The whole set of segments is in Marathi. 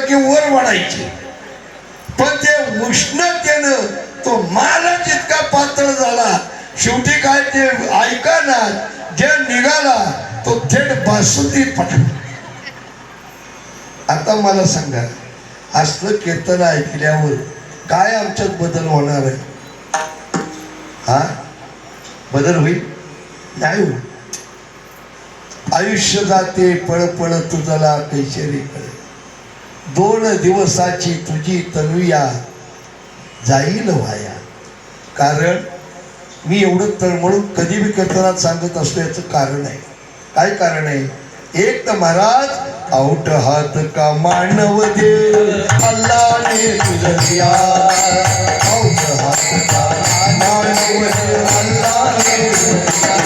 की वर वाढायचे, पण ते उष्णतेनं तो मालच इतका पातळ झाला, शेवटी काय ते ऐकाना जे निघाला तो थेट बासुंदीत पडला. आता मला सांगा, असलं कीर्तन ऐकल्यावर काय आमच्यात बदल होणार आहे? हा बदल होईल? नाही होईल. आयुष्य जाते पळ पळ तुझला कैशरी कळे, 2 दिवसाची तुझी तनुया जाईल वाया. कारण मी एवढं तळमळून कधी बी कीर्तनात सांगत असतो, याचं कारण आहे. काय कारण आहे? एक तर महाराज, आउट हात का मानव दे अल्लाह ने तुझे दिया, आउट हात का मानव दे अल्लाह ने तुझे दिया.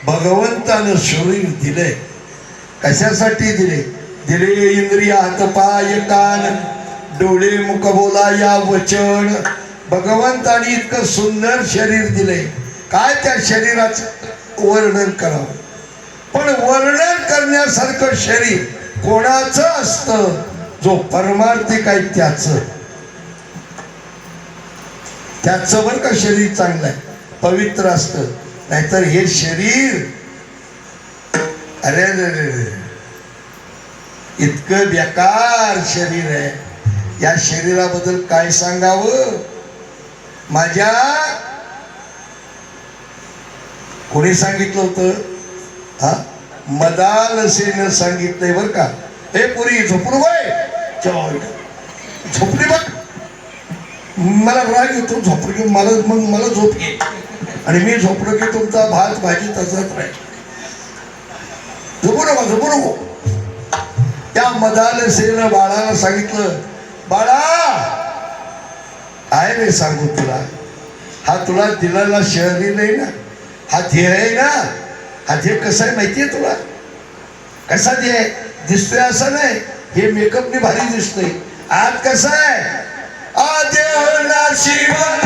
भगवंतानं शरीर दिले, कशासाठी दिले? दिले इंद्रिय हात पाय कान डोळे मुख बोला या वचन. भगवंताने इतकं सुंदर शरीर दिले, काय त्या शरीराचं वर्णन करावं? पण वर्णन करण्यासारखं शरीर कोणाचं असतं? जो परमार्थिक आहे त्याचं बरं का शरीर चांगलं आहे, पवित्र असतं. नाहीतर हे शरीर अरे इतकं बेकार शरीर आहे. या शरीराबद्दल काय सांगावं? माझ्या कोणी सांगितलं होतं? हा, मदालसेनं सांगितलंय बर का. हे पुरी झोपू बाय, झोपली बघ. मला राग येतो झोपू घेऊन, मला झोप घे, आणि मी झोपलो की तुमचा भात भाजी तसंच राहील. झोपू नको. त्या मदालसेनं बाळाला सांगितलं, बाळा काय रे सांगू तुला, हा तुला दिलेला शरीर आहे ना, हा ध्येय आहे ना, हा ध्येय कसा आहे माहितीये तुला? कसा ध्येय दिसतोय असं नाही, हे मेकअपने भारी दिसतोय. आज कसा आहे? आदेवला शिवन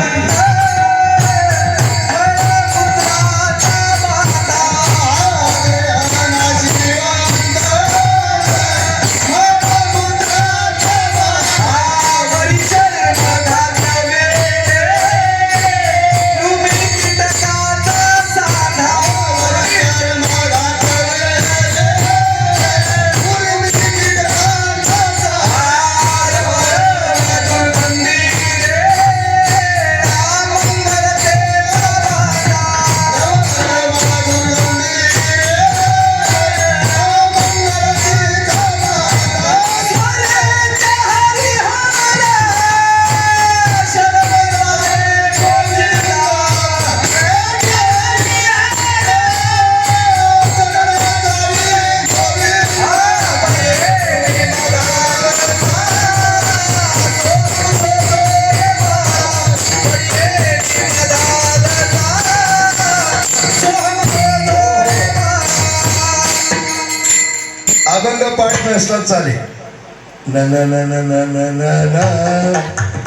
अभंग पाठ नसतात चालेल,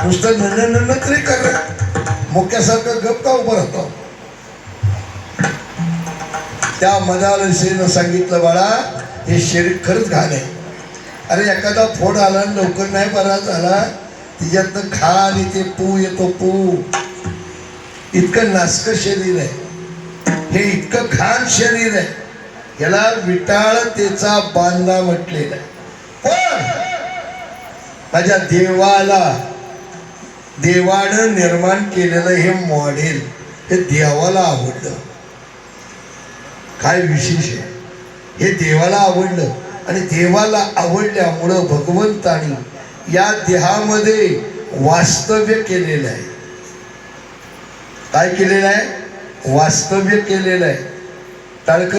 नुसतं न तरी कर, मुक्यासारखं गप का उभं राहतो. त्या मदालसेनं सांगितलं, बाळा हे शरीर खरंच घाण आहे. अरे एखादा फोड आला लवकर नाही बरा झाला, तिच्यातनं खा आणि ते पू येतो पू. इतकं नासक शरीर आहे हे, इतकं घाण शरीर आहे. याला विटाळतेचा बांधा म्हटलेला आहे. पण माझ्या देवानं निर्माण केलेलं हे मॉडेल हे देवाला आवडलं. काय विशेष आहे हे देवाला आवडलं, आणि देवाला आवडल्यामुळं भगवंतानी या देहामध्ये वास्तव्य केलेलं आहे. काय केलेलं आहे? वास्तव्य केलेलं आहे. टाळक